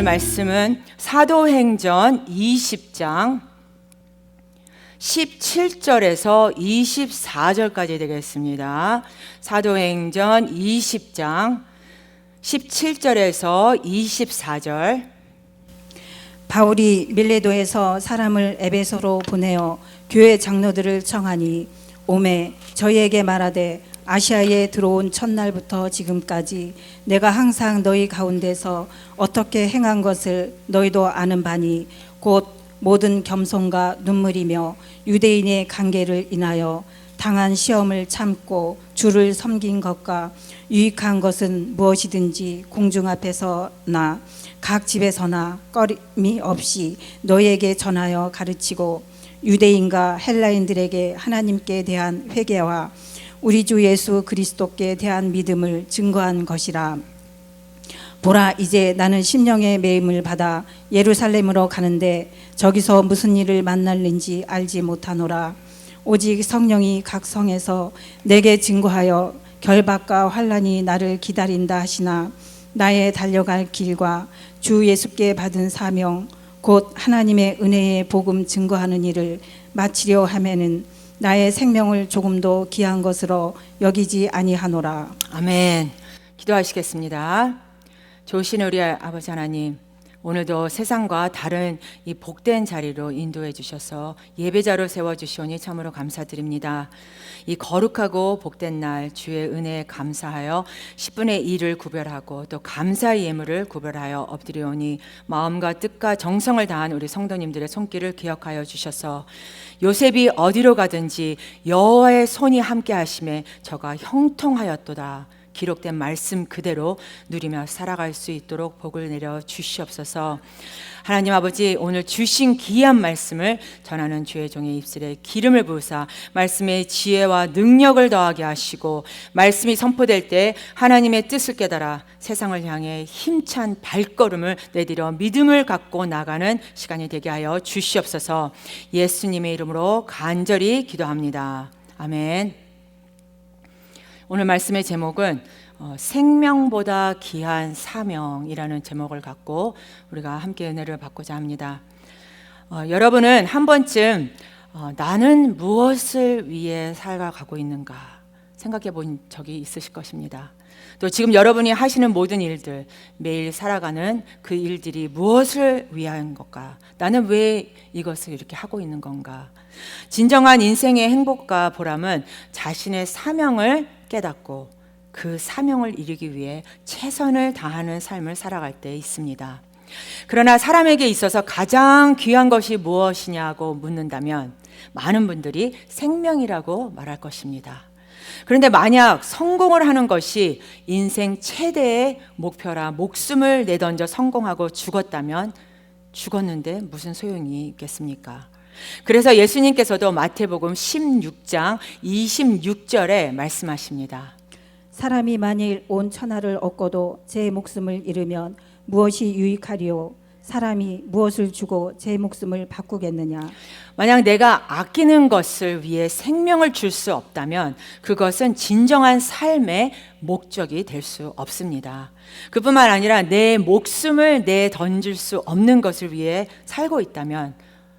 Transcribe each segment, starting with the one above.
말씀은 사도행전 20장 17절에서 24절까지 되겠습니다. 사도행전 20장 17절에서 24절. 바울이 밀레도에서 사람을 에베소로 보내어 교회 장로들을 청하니 오매 저희에게 말하되 아시아에 들어온 첫날부터 지금까지 내가 항상 너희 가운데서 어떻게 행한 것을 너희도 아는 바니 곧 모든 겸손과 눈물이며 유대인의 관계를 인하여 당한 시험을 참고 주를 섬긴 것과 유익한 것은 무엇이든지 공중 앞에서나 각 집에서나 꺼림이 없이 너희에게 전하여 가르치고 유대인과 헬라인들에게 하나님께 대한 회개와 우리 주 예수 그리스도께 대한 믿음을 증거한 것이라. 보라, 이제 나는 심령의 매임을 받아 예루살렘으로 가는데 저기서 무슨 일을 만날는지 알지 못하노라. 오직 성령이 각 성에서 내게 증거하여 결박과 환난이 나를 기다린다 하시나 나의 달려갈 길과 주 예수께 받은 사명 곧 하나님의 은혜의 복음 증거하는 일을 마치려 하면은 나의 생명을 조금도 귀한 것으로 여기지 아니하노라. 아멘. 기도하시겠습니다. 좋으신 우리 아버지 하나님, 오늘도 세상과 다른 이 복된 자리로 인도해 주셔서 예배자로 세워주시오니 참으로 감사드립니다. 이 거룩하고 복된 날 주의 은혜에 감사하여 10분의 1을 구별하고 또 감사의 예물을 구별하여 엎드리오니 마음과 뜻과 정성을 다한 우리 성도님들의 손길을 기억하여 주셔서 요셉이 어디로 가든지 여호와의 손이 함께 하심에 저가 형통하였도다. 기록된 말씀 그대로 누리며 살아갈 수 있도록 복을 내려 주시옵소서. 하나님 아버지, 오늘 주신 귀한 말씀을 전하는 주의 종의 입술에 기름을 부으사 말씀의 지혜와 능력을 더하게 하시고 말씀이 선포될 때 하나님의 뜻을 깨달아 세상을 향해 힘찬 발걸음을 내디뎌 믿음을 갖고 나가는 시간이 되게 하여 주시옵소서. 예수님의 이름으로 간절히 기도합니다. 아멘. 오늘 말씀의 제목은 생명보다 귀한 사명이라는 제목을 갖고 우리가 함께 은혜를 받고자 합니다. 여러분은 한 번쯤 나는 무엇을 위해 살아가고 있는가 생각해 본 적이 있으실 것입니다. 또 지금 여러분이 하시는 모든 일들, 매일 살아가는 그 일들이 무엇을 위한 것까? 나는 왜 이것을 이렇게 하고 있는 건가? 진정한 인생의 행복과 보람은 자신의 사명을 깨닫고 그 사명을 이루기 위해 최선을 다하는 삶을 살아갈 때 있습니다. 그러나 사람에게 있어서 가장 귀한 것이 무엇이냐고 묻는다면 많은 분들이 생명이라고 말할 것입니다. 그런데 만약 성공을 하는 것이 인생 최대의 목표라 목숨을 내던져 성공하고 죽었다면 죽었는데 무슨 소용이 있겠습니까? 그래서 예수님께서도 마태복음 16장 26절에 말씀하십니다. 사람이 만일 온 천하를 얻고도 제 목숨을 잃으면 무엇이 유익하리요? 사람이 무엇을 주고 제 목숨을 바꾸겠느냐? 만약 내가 아끼는 것을 위해 생명을 줄 수 없다면 그것은 진정한 삶의 목적이 될 수 없습니다. 그뿐만 아니라 내 목숨을 내던질 수 없는 것을 위해 살고 있다면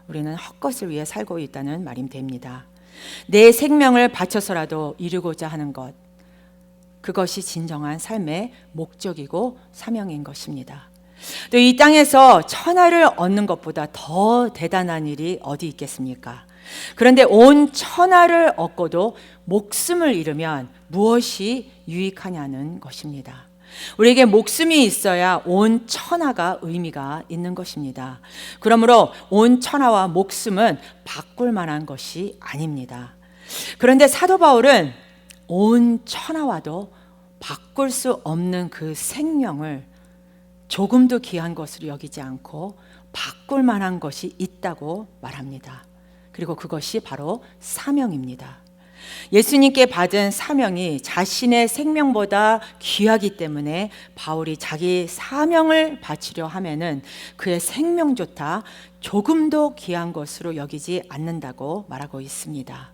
우리는 헛것을 위해 살고 있다는 말이 됩니다. 내 생명을 바쳐서라도 이루고자 하는 것, 그것이 진정한 삶의 목적이고 사명인 것입니다. 또 이 땅에서 천하를 얻는 것보다 더 대단한 일이 어디 있겠습니까? 그런데 온 천하를 얻고도 목숨을 잃으면 무엇이 유익하냐는 것입니다. 우리에게 목숨이 있어야 온 천하가 의미가 있는 것입니다. 그러므로 온 천하와 목숨은 바꿀 만한 것이 아닙니다. 그런데 사도 바울은 온 천하와도 바꿀 수 없는 그 생명을 조금도 귀한 것으로 여기지 않고 바꿀 만한 것이 있다고 말합니다. 그리고 그것이 바로 사명입니다. 예수님께 받은 사명이 자신의 생명보다 귀하기 때문에 바울이 자기 사명을 바치려 하면은 그의 생명조차 조금도 귀한 것으로 여기지 않는다고 말하고 있습니다.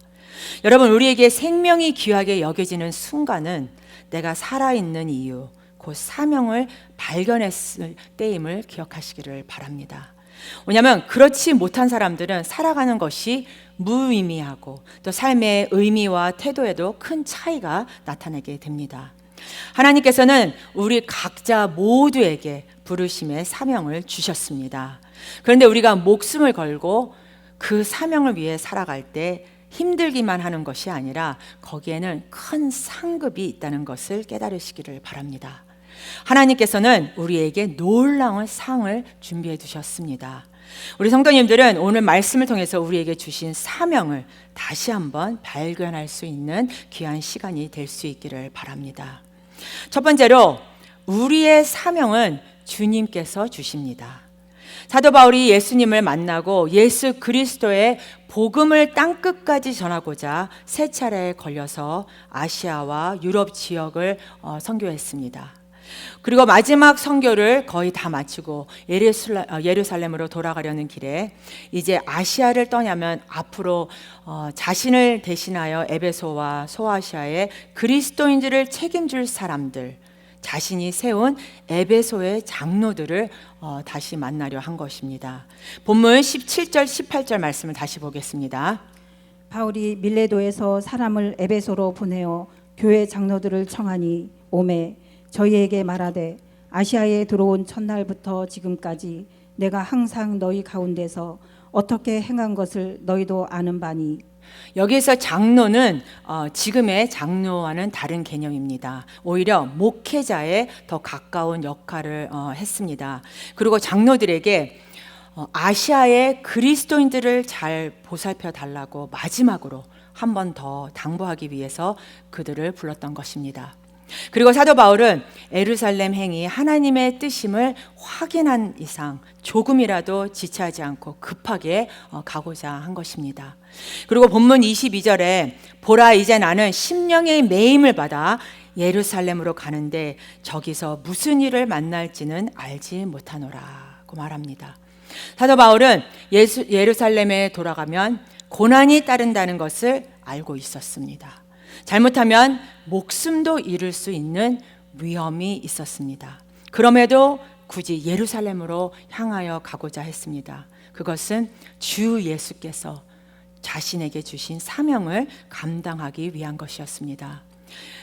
여러분, 우리에게 생명이 귀하게 여겨지는 순간은 내가 살아있는 이유, 그 사명을 발견했을 때임을 기억하시기를 바랍니다. 왜냐하면 그렇지 못한 사람들은 살아가는 것이 무의미하고 또 삶의 의미와 태도에도 큰 차이가 나타나게 됩니다. 하나님께서는 우리 각자 모두에게 부르심의 사명을 주셨습니다. 그런데 우리가 목숨을 걸고 그 사명을 위해 살아갈 때 힘들기만 하는 것이 아니라 거기에는 큰 상급이 있다는 것을 깨달으시기를 바랍니다. 하나님께서는 우리에게 놀라운 상을 준비해 두셨습니다. 우리 성도님들은 오늘 말씀을 통해서 우리에게 주신 사명을 다시 한번 발견할 수 있는 귀한 시간이 될 수 있기를 바랍니다. 첫 번째로 우리의 사명은 주님께서 주십니다. 사도 바울이 예수님을 만나고 예수 그리스도의 복음을 땅끝까지 전하고자 세 차례에 걸려서 아시아와 유럽 지역을 선교했습니다. 그리고 마지막 선교를 거의 다 마치고 예루살렘으로 돌아가려는 길에 이제 아시아를 떠나면 앞으로 자신을 대신하여 에베소와 소아시아의 그리스도인들을 책임질 사람들, 자신이 세운 에베소의 장로들을 다시 만나려 한 것입니다. 본문 17절 18절 말씀을 다시 보겠습니다. 바울이 밀레도에서 사람을 에베소로 보내어 교회 장로들을 청하니 오매 저희에게 말하되 아시아에 들어온 첫날부터 지금까지 내가 항상 너희 가운데서 어떻게 행한 것을 너희도 아는 바니. 여기에서 장로는 지금의 장로와는 다른 개념입니다. 오히려 목회자에 더 가까운 역할을 했습니다. 그리고 장로들에게 아시아의 그리스도인들을 잘 보살펴 달라고 마지막으로 한 번 더 당부하기 위해서 그들을 불렀던 것입니다. 그리고 사도 바울은 예루살렘 행이 하나님의 뜻임을 확인한 이상 조금이라도 지체하지 않고 급하게 가고자 한 것입니다. 그리고 본문 22절에 보라 이제 나는 심령의 매임을 받아 예루살렘으로 가는데 저기서 무슨 일을 만날지는 알지 못하노라고 말합니다. 사도 바울은 예루살렘에 돌아가면 고난이 따른다는 것을 알고 있었습니다. 잘못하면 목숨도 잃을 수 있는 위험이 있었습니다. 그럼에도 굳이 예루살렘으로 향하여 가고자 했습니다. 그것은 주 예수께서 자신에게 주신 사명을 감당하기 위한 것이었습니다.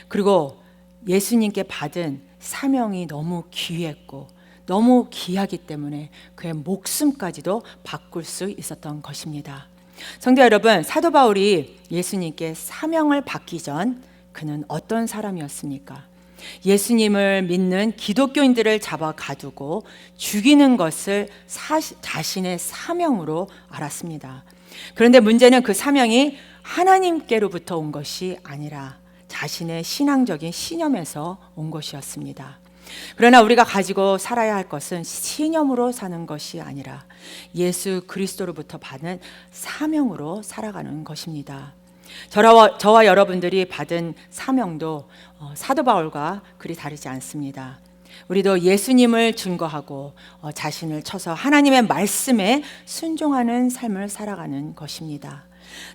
그리고 예수님께 받은 사명이 너무 귀했고 너무 귀하기 때문에 그의 목숨까지도 바꿀 수 있었던 것입니다. 성도 여러분, 사도 바울이 예수님께 사명을 받기 전 그는 어떤 사람이었습니까? 예수님을 믿는 기독교인들을 잡아 가두고 죽이는 것을 자신의 사명으로 알았습니다. 그런데 문제는 그 사명이 하나님께로부터 온 것이 아니라 자신의 신앙적인 신념에서 온 것이었습니다. 그러나 우리가 가지고 살아야 할 것은 신념으로 사는 것이 아니라 예수 그리스도로부터 받은 사명으로 살아가는 것입니다. 저와 여러분들이 받은 사명도 사도 바울과 그리 다르지 않습니다. 우리도 예수님을 증거하고 자신을 쳐서 하나님의 말씀에 순종하는 삶을 살아가는 것입니다.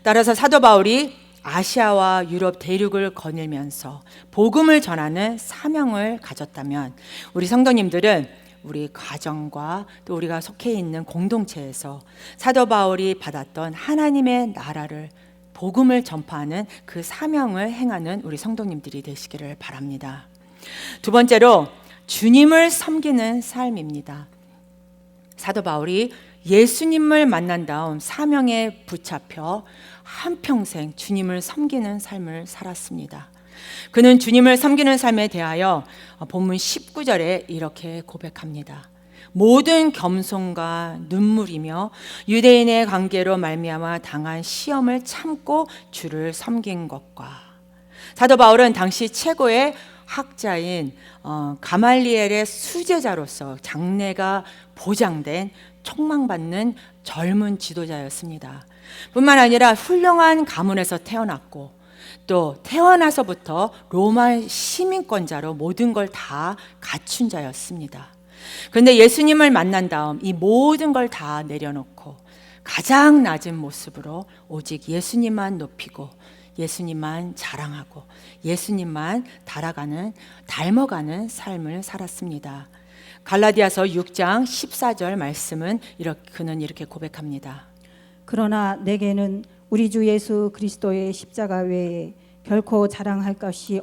따라서 사도 바울이 아시아와 유럽 대륙을 거닐면서 복음을 전하는 사명을 가졌다면 우리 성도님들은 우리 가정과 또 우리가 속해 있는 공동체에서 사도 바울이 받았던 하나님의 나라를 복음을 전파하는 그 사명을 행하는 우리 성도님들이 되시기를 바랍니다. 두 번째로 주님을 섬기는 삶입니다. 사도 바울이 예수님을 만난 다음 사명에 붙잡혀 한평생 주님을 섬기는 삶을 살았습니다. 그는 주님을 섬기는 삶에 대하여 본문 19절에 이렇게 고백합니다. 모든 겸손과 눈물이며 유대인의 관계로 말미암아 당한 시험을 참고 주를 섬긴 것과. 사도 바울은 당시 최고의 학자인 가말리엘의 수제자로서 장래가 보장된 촉망받는 젊은 지도자였습니다. 뿐만 아니라 훌륭한 가문에서 태어났고 또 태어나서부터 로마 시민권자로 모든 걸 다 갖춘 자였습니다. 그런데 예수님을 만난 다음 이 모든 걸 다 내려놓고 가장 낮은 모습으로 오직 예수님만 높이고 예수님만 자랑하고 예수님만 닮아가는 삶을 살았습니다. 갈라디아서 6장 14절 말씀은 그는 이렇게 고백합니다. 그러나 내게는 우리 주 예수 그리스도의 십자가 외에 결코 자랑할 것이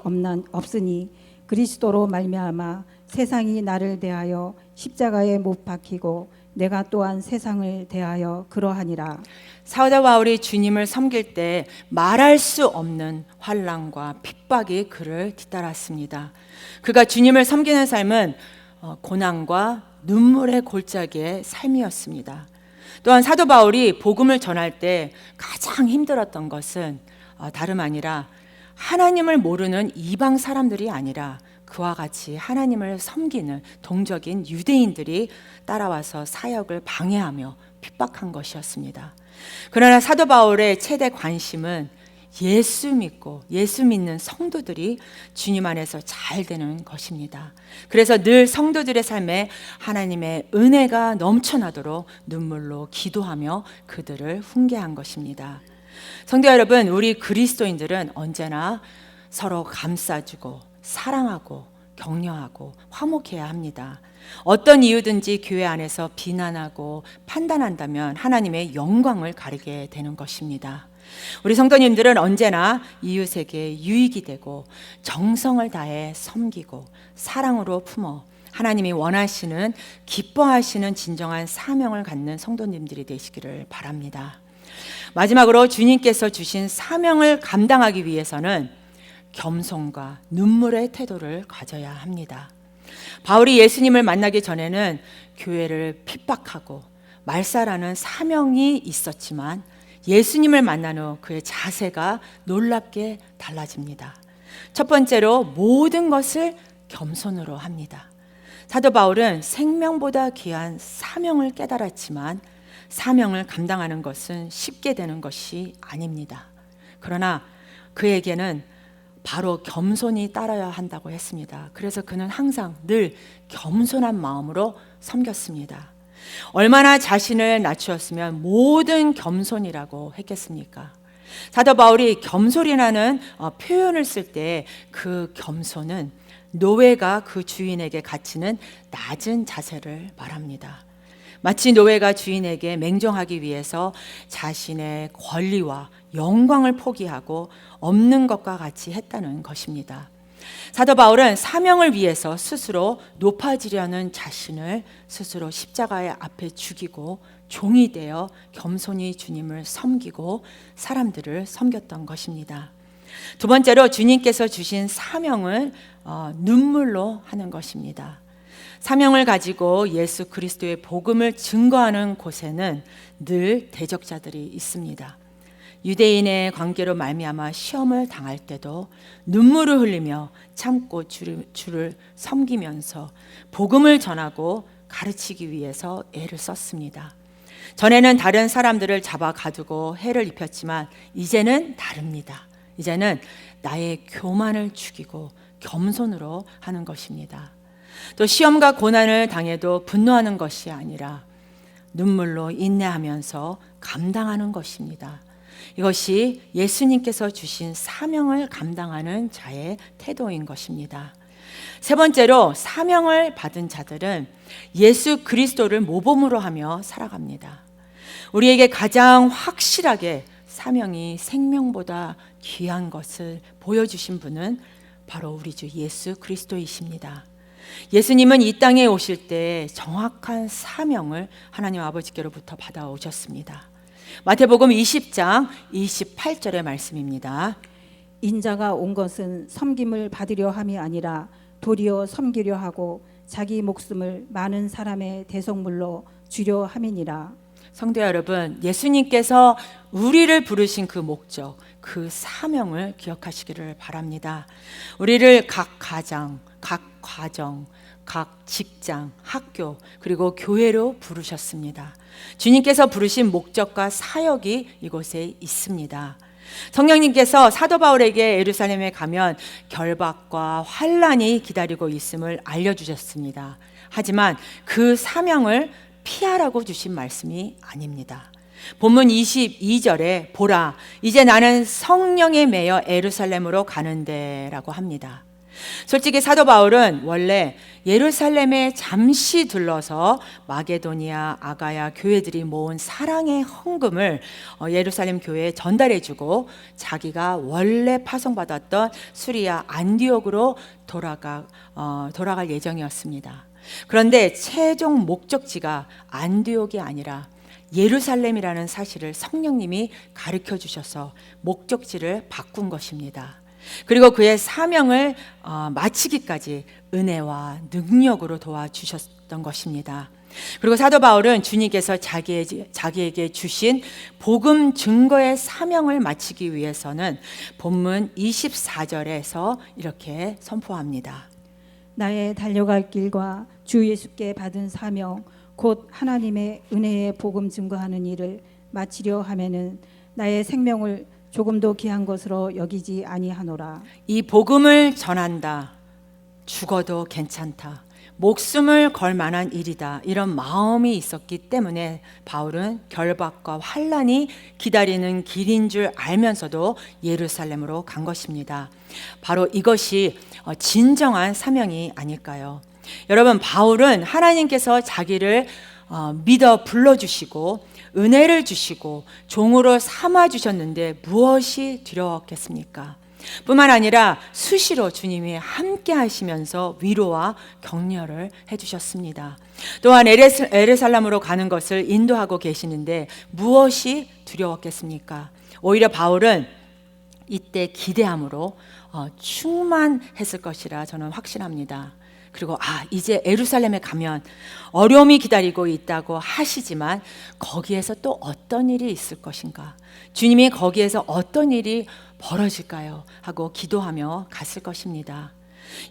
없으니 그리스도로 말미암아 세상이 나를 대하여 십자가에 못 박히고 내가 또한 세상을 대하여 그러하니라. 사도 바울이 주님을 섬길 때 말할 수 없는 환난과 핍박이 그를 뒤따랐습니다. 그가 주님을 섬기는 삶은 고난과 눈물의 골짜기의 삶이었습니다. 또한 사도 바울이 복음을 전할 때 가장 힘들었던 것은 다름 아니라 하나님을 모르는 이방 사람들이 아니라 그와 같이 하나님을 섬기는 동적인 유대인들이 따라와서 사역을 방해하며 핍박한 것이었습니다. 그러나 사도 바울의 최대 관심은 예수 믿는 성도들이 주님 안에서 잘 되는 것입니다. 그래서 늘 성도들의 삶에 하나님의 은혜가 넘쳐나도록 눈물로 기도하며 그들을 훈계한 것입니다. 성도 여러분, 우리 그리스도인들은 언제나 서로 감싸주고 사랑하고 격려하고 화목해야 합니다. 어떤 이유든지 교회 안에서 비난하고 판단한다면 하나님의 영광을 가리게 되는 것입니다. 우리 성도님들은 언제나 이웃에게 유익이 되고 정성을 다해 섬기고 사랑으로 품어 하나님이 원하시는 기뻐하시는 진정한 사명을 갖는 성도님들이 되시기를 바랍니다. 마지막으로 주님께서 주신 사명을 감당하기 위해서는 겸손과 눈물의 태도를 가져야 합니다. 바울이 예수님을 만나기 전에는 교회를 핍박하고 말살하는 사명이 있었지만 예수님을 만난 후 그의 자세가 놀랍게 달라집니다. 첫 번째로 모든 것을 겸손으로 합니다. 사도 바울은 생명보다 귀한 사명을 깨달았지만 사명을 감당하는 것은 쉽게 되는 것이 아닙니다. 그러나 그에게는 바로 겸손이 따라야 한다고 했습니다. 그래서 그는 항상 늘 겸손한 마음으로 섬겼습니다. 얼마나 자신을 낮추었으면 모든 겸손이라고 했겠습니까? 사도 바울이 겸손이라는 표현을 쓸 때 그 겸손은 노예가 그 주인에게 갇히는 낮은 자세를 말합니다. 마치 노예가 주인에게 맹종하기 위해서 자신의 권리와 영광을 포기하고 없는 것과 같이 했다는 것입니다. 사도 바울은 사명을 위해서 스스로 높아지려는 자신을 스스로 십자가의 앞에 죽이고 종이 되어 겸손히 주님을 섬기고 사람들을 섬겼던 것입니다. 두 번째로 주님께서 주신 사명을 눈물로 하는 것입니다. 사명을 가지고 예수 그리스도의 복음을 증거하는 곳에는 늘 대적자들이 있습니다. 유대인의 관계로 말미암아 시험을 당할 때도 눈물을 흘리며 참고 주를 섬기면서 복음을 전하고 가르치기 위해서 애를 썼습니다. 전에는 다른 사람들을 잡아 가두고 해를 입혔지만 이제는 다릅니다. 이제는 나의 교만을 죽이고 겸손으로 하는 것입니다. 또 시험과 고난을 당해도 분노하는 것이 아니라 눈물로 인내하면서 감당하는 것입니다. 이것이 예수님께서 주신 사명을 감당하는 자의 태도인 것입니다. 세 번째로 사명을 받은 자들은 예수 그리스도를 모범으로 하며 살아갑니다. 우리에게 가장 확실하게 사명이 생명보다 귀한 것을 보여주신 분은 바로 우리 주 예수 그리스도이십니다. 예수님은 이 땅에 오실 때 정확한 사명을 하나님 아버지께로부터 받아오셨습니다. 마태복음 20장 28절의 말씀입니다. 인자가 온 것은 섬김을 받으려 함이 아니라 도리어 섬기려 하고 자기 목숨을 많은 사람의 대속물로 주려 함이니라. 성도 여러분, 예수님께서 우리를 부르신 그 목적, 그 사명을 기억하시기를 바랍니다. 우리를 각 가정, 각 과정, 각 직장, 학교, 그리고 교회로 부르셨습니다. 주님께서 부르신 목적과 사역이 이곳에 있습니다. 성령님께서 사도 바울에게 예루살렘에 가면 결박과 환난이 기다리고 있음을 알려주셨습니다. 하지만 그 사명을 피하라고 주신 말씀이 아닙니다. 본문 22절에 보라, 이제 나는 성령에 매여 예루살렘으로 가는데 라고 합니다. 솔직히 사도 바울은 원래 예루살렘에 잠시 들러서 마게도니아, 아가야 교회들이 모은 사랑의 헌금을 예루살렘 교회에 전달해주고 자기가 원래 파송받았던 수리아 안디옥으로 돌아갈 예정이었습니다. 그런데 최종 목적지가 안디옥이 아니라 예루살렘이라는 사실을 성령님이 가르쳐 주셔서 목적지를 바꾼 것입니다. 그리고 그의 사명을 마치기까지 은혜와 능력으로 도와주셨던 것입니다. 그리고 사도 바울은 주님께서 자기에게 주신 복음 증거의 사명을 마치기 위해서는 본문 24절에서 이렇게 선포합니다. 나의 달려갈 길과 주 예수께 받은 사명 곧 하나님의 은혜의 복음 증거하는 일을 마치려 하면은 나의 생명을 조금도 귀한 것으로 여기지 아니하노라. 이 복음을 전한다. 죽어도 괜찮다. 목숨을 걸 만한 일이다. 이런 마음이 있었기 때문에 바울은 결박과 환난이 기다리는 길인 줄 알면서도 예루살렘으로 간 것입니다. 바로 이것이 진정한 사명이 아닐까요? 여러분, 바울은 하나님께서 자기를 믿어 불러주시고 은혜를 주시고 종으로 삼아 주셨는데 무엇이 두려웠겠습니까? 뿐만 아니라 수시로 주님이 함께 하시면서 위로와 격려를 해주셨습니다. 또한 에르살렘으로 가는 것을 인도하고 계시는데 무엇이 두려웠겠습니까? 오히려 바울은 이때 기대함으로 충만했을 것이라 저는 확신합니다. 그리고 이제 예루살렘에 가면 어려움이 기다리고 있다고 하시지만 거기에서 또 어떤 일이 있을 것인가? 주님이 거기에서 어떤 일이 벌어질까요? 하고 기도하며 갔을 것입니다.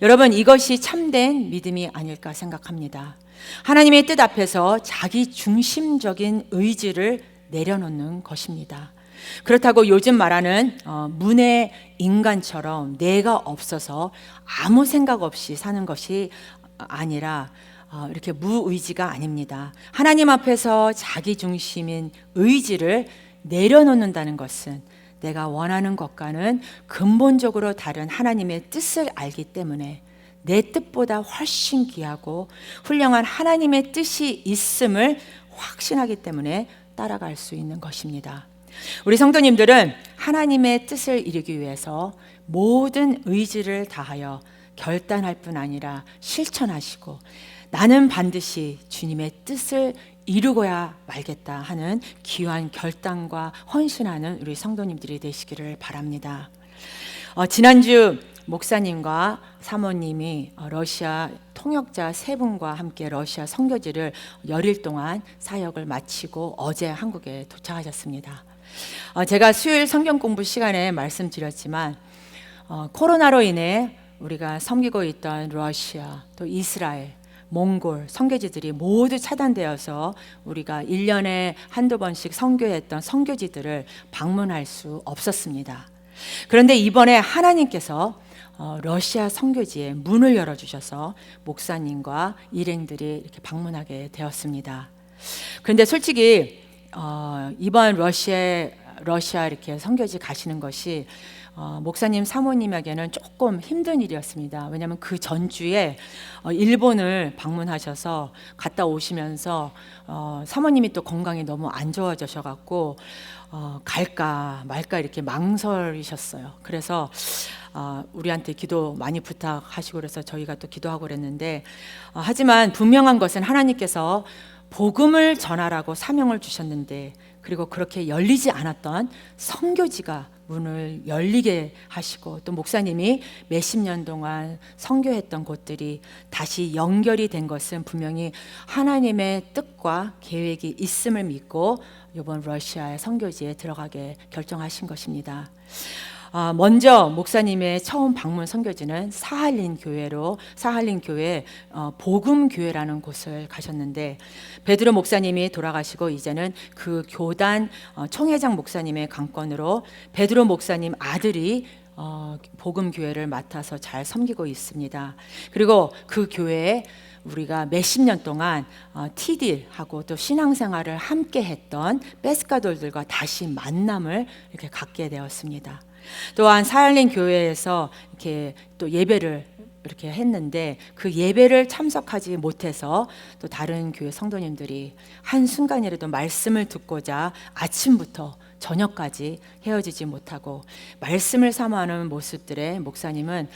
여러분, 이것이 참된 믿음이 아닐까 생각합니다. 하나님의 뜻 앞에서 자기 중심적인 의지를 내려놓는 것입니다. 그렇다고 요즘 말하는 문외 인간처럼 내가 없어서 아무 생각 없이 사는 것이 아니라 이렇게 무의지가 아닙니다. 하나님 앞에서 자기 중심인 의지를 내려놓는다는 것은 내가 원하는 것과는 근본적으로 다른 하나님의 뜻을 알기 때문에 내 뜻보다 훨씬 귀하고 훌륭한 하나님의 뜻이 있음을 확신하기 때문에 따라갈 수 있는 것입니다. 우리 성도님들은 하나님의 뜻을 이루기 위해서 모든 의지를 다하여 결단할 뿐 아니라 실천하시고 나는 반드시 주님의 뜻을 이루고야 말겠다 하는 귀한 결단과 헌신하는 우리 성도님들이 되시기를 바랍니다. 지난주 목사님과 사모님이 러시아 통역자 세 분과 함께 러시아 선교지를 열흘 동안 사역을 마치고 어제 한국에 도착하셨습니다. 제가 수요일 성경 공부 시간에 말씀드렸지만 코로나로 인해 우리가 섬기고 있던 러시아, 또 이스라엘, 몽골 선교지들이 모두 차단되어서 우리가 1년에 한두 번씩 선교했던 선교지들을 방문할 수 없었습니다. 그런데 이번에 하나님께서 러시아 선교지에 문을 열어주셔서 목사님과 일행들이 이렇게 방문하게 되었습니다. 그런데 솔직히 이번 러시아 이렇게 선교지 가시는 것이 목사님 사모님에게는 조금 힘든 일이었습니다. 왜냐하면 그 전주에 일본을 방문하셔서 갔다 오시면서 사모님이 또 건강이 너무 안 좋아지셔갖고 갈까 말까 이렇게 망설이셨어요. 그래서 우리한테 기도 많이 부탁하시고 그래서 저희가 또 기도하고 그랬는데 하지만 분명한 것은 하나님께서 복음을 전하라고 사명을 주셨는데 그리고 그렇게 열리지 않았던 선교지가 문을 열리게 하시고 또 목사님이 몇십 년 동안 선교했던 곳들이 다시 연결이 된 것은 분명히 하나님의 뜻과 계획이 있음을 믿고 이번 러시아의 선교지에 들어가게 결정하신 것입니다. 먼저 목사님의 처음 방문 선교지는 사할린 교회 복음 교회라는 곳을 가셨는데 베드로 목사님이 돌아가시고 이제는 그 교단 총회장 목사님의 관건으로 베드로 목사님 아들이 복음 교회를 맡아서 잘 섬기고 있습니다. 그리고 그 교회에 우리가 몇십 년 동안 TD하고 또 신앙생활을 함께 했던 베스카돌들과 다시 만남을 이렇게 갖게 되었습니다. 또한 사할린 교회에서 이렇게 또 예배를 이렇게 했는데 그 예배를 참석하지 못해서 또 다른 교회 성도님들이 한순간이라도 말씀을 듣고자 아침부터 저녁까지 헤어지지 못하고 말씀을 사모하는 모습들의 목사님은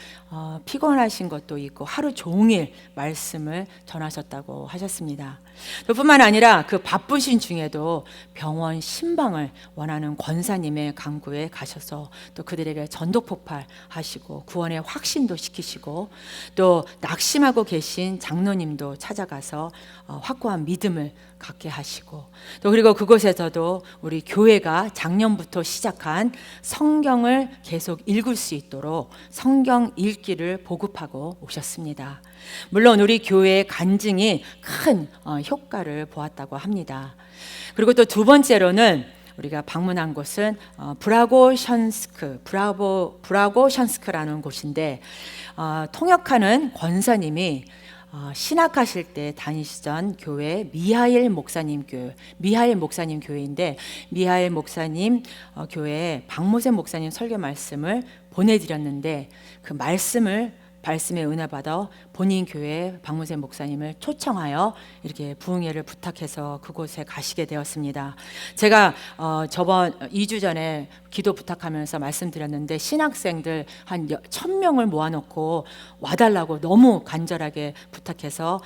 피곤하신 것도 있고 하루 종일 말씀을 전하셨다고 하셨습니다. 또 뿐만 아니라 그 바쁘신 중에도 병원 신방을 원하는 권사님의 강구에 가셔서 또 그들에게 전도 폭발하시고 구원의 확신도 시키시고 또 낙심하고 계신 장로님도 찾아가서 확고한 믿음을 갖게 하시고 또 그리고 그곳에서도 우리 교회가 작년부터 시작한 성경을 계속 읽을 수 있도록 성경 읽기를 보급하고 오셨습니다. 물론 우리 교회의 간증이 큰 효과를 보았다고 합니다. 그리고 또 두 번째로는 우리가 방문한 곳은 브라고션스크라는 곳인데 통역하는 권사님이 신학하실 때 다니시던 교회 미하엘 목사님 교회인데 미하엘 목사님 교회에 박모세 목사님 설교 말씀을 보내드렸는데 그 말씀의 은혜 받아 본인 교회 박모세 목사님을 초청하여 이렇게 부흥회를 부탁해서 그곳에 가시게 되었습니다. 제가 저번 2주 전에 기도 부탁하면서 말씀드렸는데 신학생들 한 1000명을 모아놓고 와달라고 너무 간절하게 부탁해서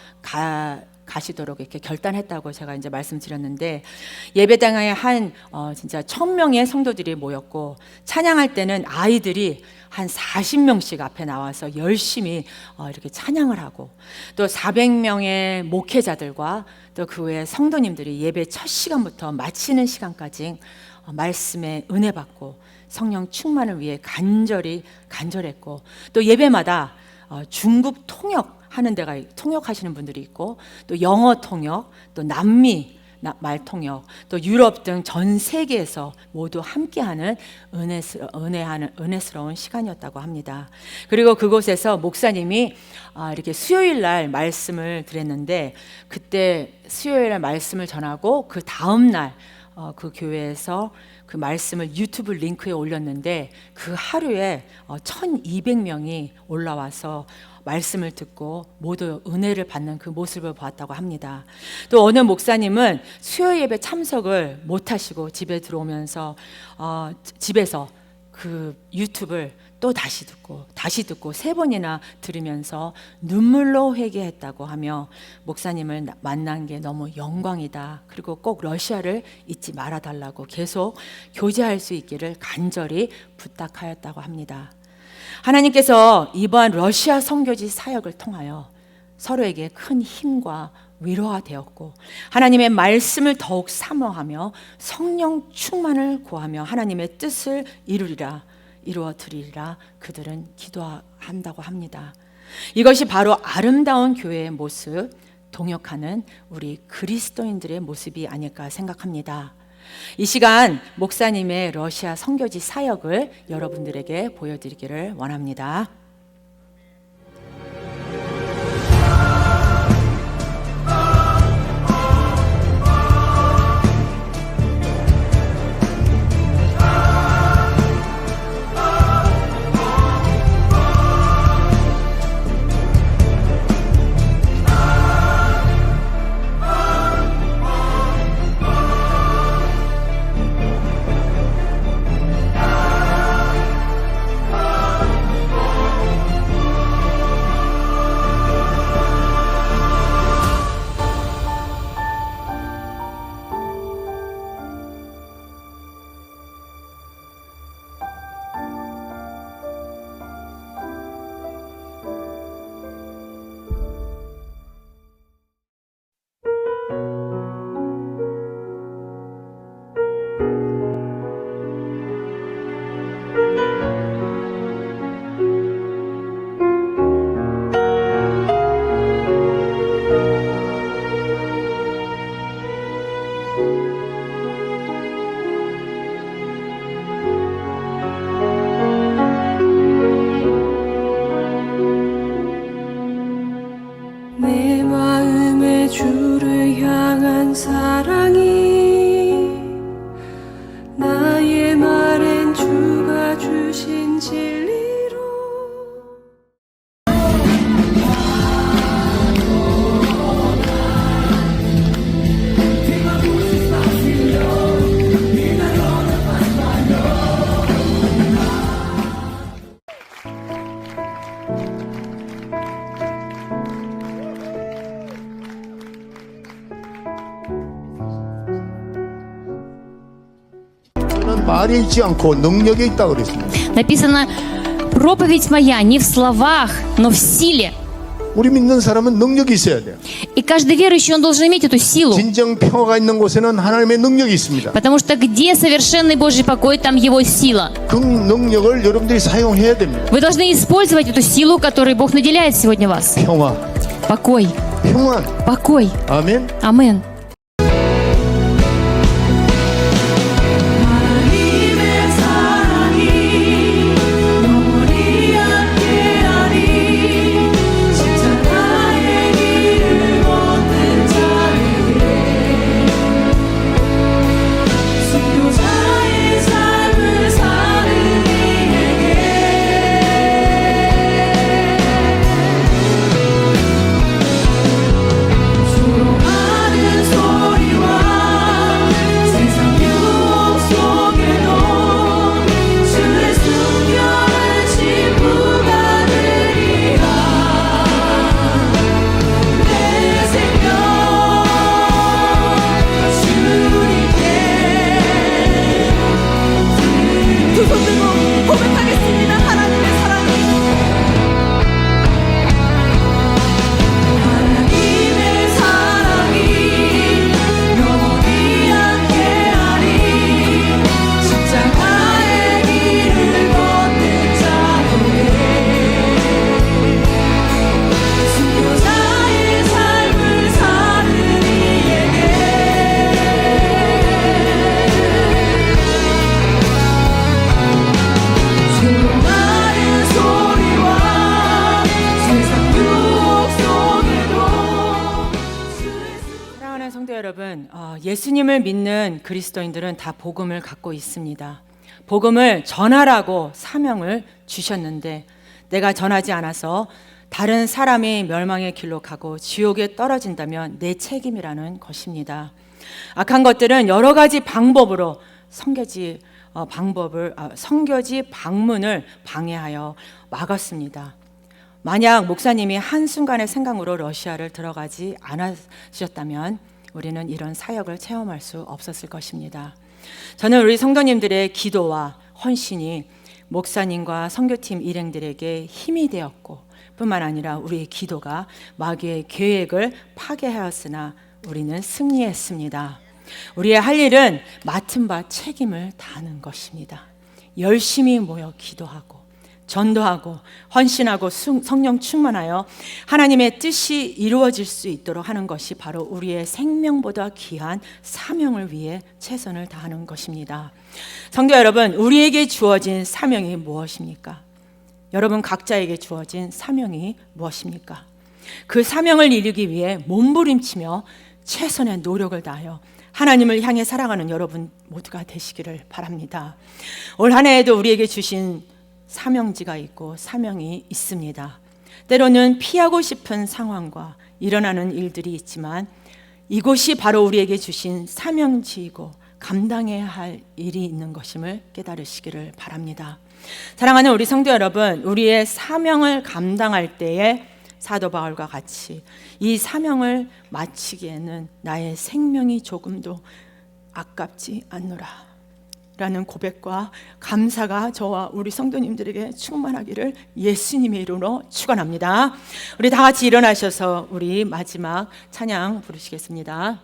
가시도록 이렇게 결단했다고 제가 이제 말씀드렸는데 예배당에 진짜 1000명의 성도들이 모였고 찬양할 때는 아이들이 한 40명씩 앞에 나와서 열심히 이렇게 찬양을 하고 또 400명의 목회자들과 또 그 외에 성도님들이 예배 첫 시간부터 마치는 시간까지 말씀에 은혜 받고 성령 충만을 위해 간절했고 또 예배마다 중국 통역하시는 분들이 있고 또 영어 통역, 또 남미 말 통역, 또 유럽 등 전 세계에서 모두 함께하는 은혜스러운 시간이었다고 합니다. 그리고 그곳에서 목사님이 이렇게 수요일 날 말씀을 드렸는데 그때 수요일 날 말씀을 전하고 그 다음 날 그 교회에서 그 말씀을 유튜브 링크에 올렸는데 그 하루에 1200명이 올라와서 말씀을 듣고 모두 은혜를 받는 그 모습을 보았다고 합니다. 또 어느 목사님은 수요 예배 참석을 못하시고 집에 들어오면서 집에서 그 유튜브를 또 다시 듣고 3번이나 들으면서 눈물로 회개했다고 하며 목사님을 만난 게 너무 영광이다. 그리고 꼭 러시아를 잊지 말아달라고 계속 교제할 수 있기를 간절히 부탁하였다고 합니다. 하나님께서 이번 러시아 선교지 사역을 통하여 서로에게 큰 힘과 위로가 되었고 하나님의 말씀을 더욱 사모하며 성령 충만을 구하며 하나님의 뜻을 이루어 드리리라 그들은 기도한다고 합니다. 이것이 바로 아름다운 교회의 모습, 동역하는 우리 그리스도인들의 모습이 아닐까 생각합니다. 이 시간 목사님의 러시아 선교지 사역을 여러분들에게 보여드리기를 원합니다. 말에 있지 않고 능력에 있다 그랬습니다. Написано, проповедь моя не в словах, но в силе. 우리 믿는 사람은 능력이 있어야 돼요. И каждый верующий, он должен иметь эту силу. 진정 평화가 있는 곳에는 하나님의 능력이 있습니다. Потому что где совершенный Божий покой, там его сила. 그 능력을 여러분들이 사용해야 됩니다. Вы должны использовать эту силу, которой Бог наделяет сегодня вас. 평화, Покой, 평안. покой. 아멘. Амен. 예수님을 믿는 그리스도인들은 다 복음을 갖고 있습니다. 복음을 전하라고 사명을 주셨는데 내가 전하지 않아서 다른 사람이 멸망의 길로 가고 지옥에 떨어진다면 내 책임이라는 것입니다. 악한 것들은 여러 가지 방법으로 선교지 방문을 방해하여 막았습니다. 만약 목사님이 한순간의 생각으로 러시아를 들어가지 않으셨다면 우리는 이런 사역을 체험할 수 없었을 것입니다. 저는 우리 성도님들의 기도와 헌신이 목사님과 선교팀 일행들에게 힘이 되었고 뿐만 아니라 우리의 기도가 마귀의 계획을 파괴하였으나 우리는 승리했습니다. 우리의 할 일은 맡은 바 책임을 다하는 것입니다. 열심히 모여 기도하고 전도하고 헌신하고 성령 충만하여 하나님의 뜻이 이루어질 수 있도록 하는 것이 바로 우리의 생명보다 귀한 사명을 위해 최선을 다하는 것입니다. 성도 여러분, 우리에게 주어진 사명이 무엇입니까? 여러분 각자에게 주어진 사명이 무엇입니까? 그 사명을 이루기 위해 몸부림치며 최선의 노력을 다하여 하나님을 향해 살아가는 여러분 모두가 되시기를 바랍니다. 올 한 해에도 우리에게 주신 사명지가 있고 사명이 있습니다. 때로는 피하고 싶은 상황과 일어나는 일들이 있지만 이곳이 바로 우리에게 주신 사명지이고 감당해야 할 일이 있는 것임을 깨달으시기를 바랍니다. 사랑하는 우리 성도 여러분, 우리의 사명을 감당할 때에 사도 바울과 같이 이 사명을 마치기에는 나의 생명이 조금도 아깝지 않노라 라는 고백과 감사가 저와 우리 성도님들에게 충만하기를 예수님의 이름으로 축원합니다. 우리 다 같이 일어나셔서 우리 마지막 찬양 부르시겠습니다.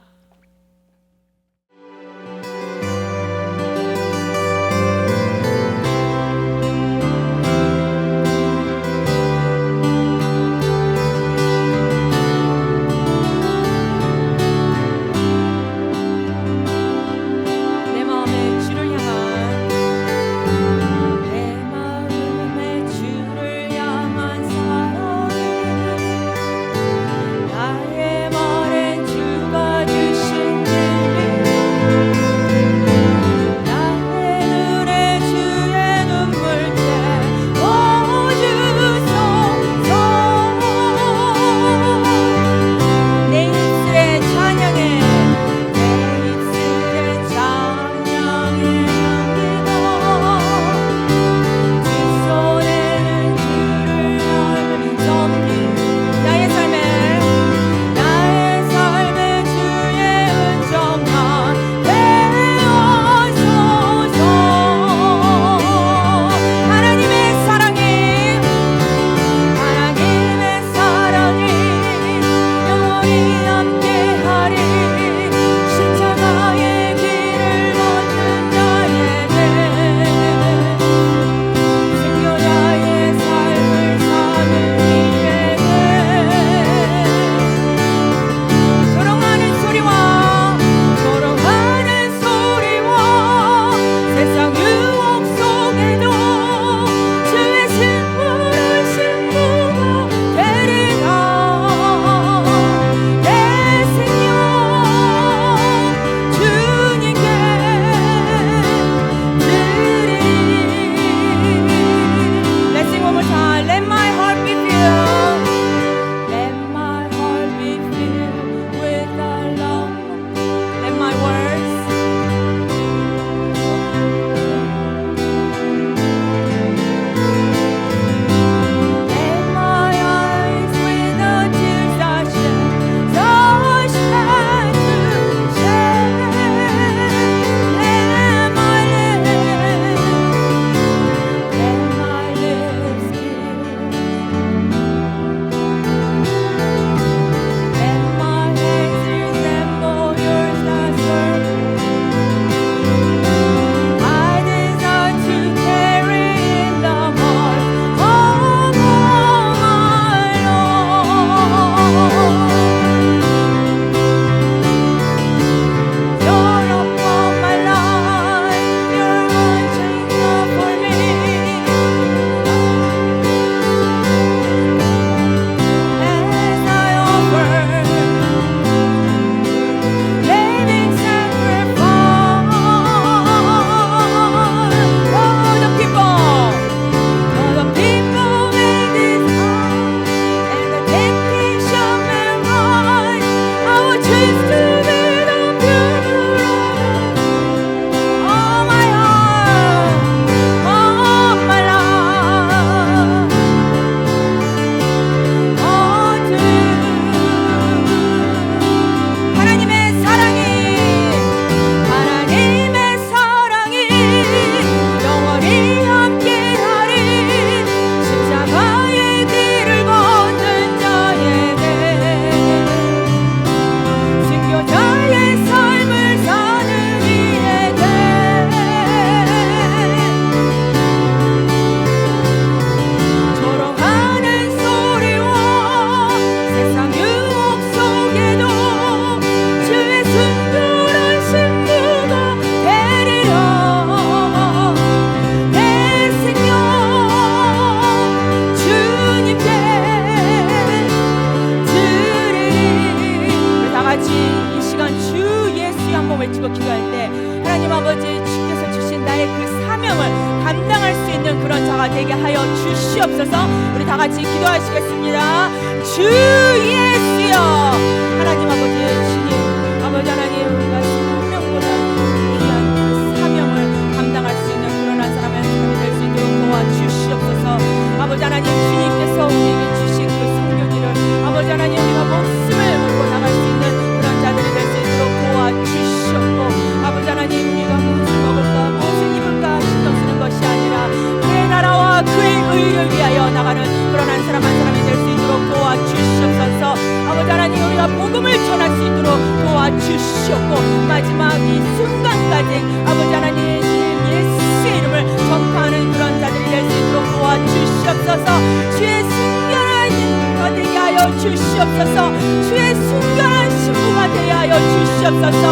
나의 말에 주가 우리 다 같이 기도하시겠습니다. 주 예수여, 하나님 아버지 주님, 아버지 하나님, 우리가 생명보다 귀한 그 사명을 감당할 수 있는 그런 한 사람의 삶이 될 수 있도록 도와주시옵소서. 아버지 하나님, 주님께서 우리에게 주신 그 성령님을 아버지 하나님, 우리가 목숨을 걸고 나갈 수 있는 그런 자들이 될 수 있도록 도와주시옵고, 아버지 하나님, 우리가 무엇을 먹을까 무엇을 입을까 신경 쓰는 것이 아니라 그의 나라와 그의 의를 위하여 나가는 그런 한 사람 한 사람이 될 수 있도록 도와주시옵소서. 아버지 하나님, 우리가 복음을 전할 수 있도록 도와주시옵고, 마지막 이 순간까지 아버지 하나님 예수의 이름을 전파하는 그런 자들이 될 수 있도록 도와주시옵소서. 주의 순결한 인도가 되게 하여 주시옵소서. 주의 순결한 신부가 되게 하여 주시옵소서.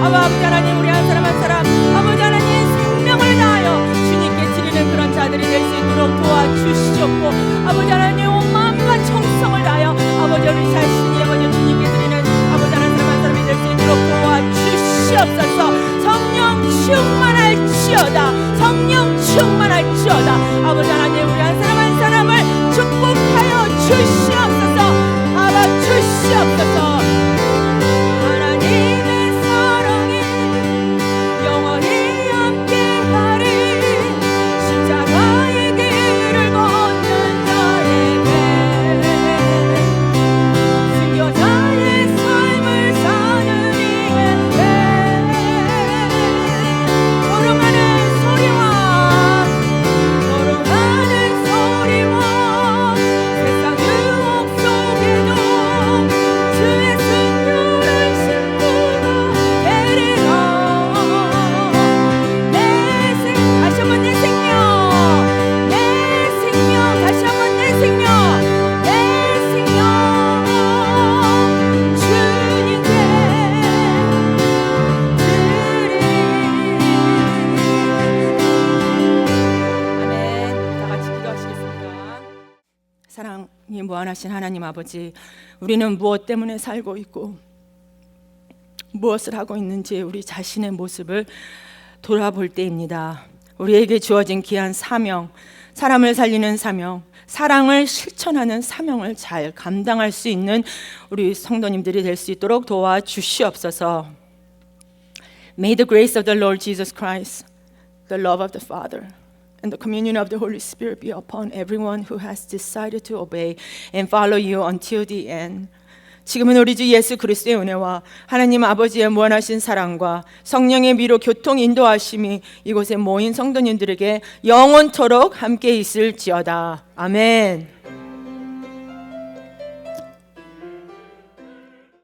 아버지 하나님, 우리 한 사람 한 사람 아버지 하나님 생명을 다하여 주님께 드리는 그런 자들이 될 수 있도록 도와주시옵고, 아버지 하나님 온 마음과 정성을 다하여 아버지 우리 자신이 아버지 주님께 드리는 아버지 한 사람 한 사람이 될 수 있도록 도와주시옵소서. 성령 충만할지어다, 성령 충만할지어다. 아버지 하나님, 우리 한 사람 한 사람을 축복하여 주시옵소서. 아바 주시옵소서. 하나님의 사랑이 영원히 함께하리. 십자가의 길을 걷는 자에게 순교자의 삶을 사는 이에게 조롱하는 소리와 세상 유혹 속에도 주의 순결한 신부가 되리라. 내 생, 다시 한번 내 생명, 내 생명, 다시 한번 내 생명, 내 생명 주님께 아멘. 다 같이 기도하시겠습니다. 사랑이 무한하신 하나님 아버지, 우리는 무엇 때문에 살고 있고 무엇을 하고 있는지 우리 자신의 모습을 돌아볼 때입니다. 우리에게 주어진 귀한 사명, 사람을 살리는 사명, 사랑을 실천하는 사명을 잘 감당할 수 있는 우리 성도님들이 될 수 있도록 도와주시옵소서. May the grace of the Lord Jesus Christ, the love of the Father, and the communion of the Holy Spirit be upon everyone who has decided to obey and follow you until the end. 지금은 우리 주 예수 그리스도의 은혜와 하나님 아버지의 무한하신 사랑과 성령의 미로 교통 인도하심이 이곳에 모인 성도님들에게 영원토록 함께 있을지어다. 아멘.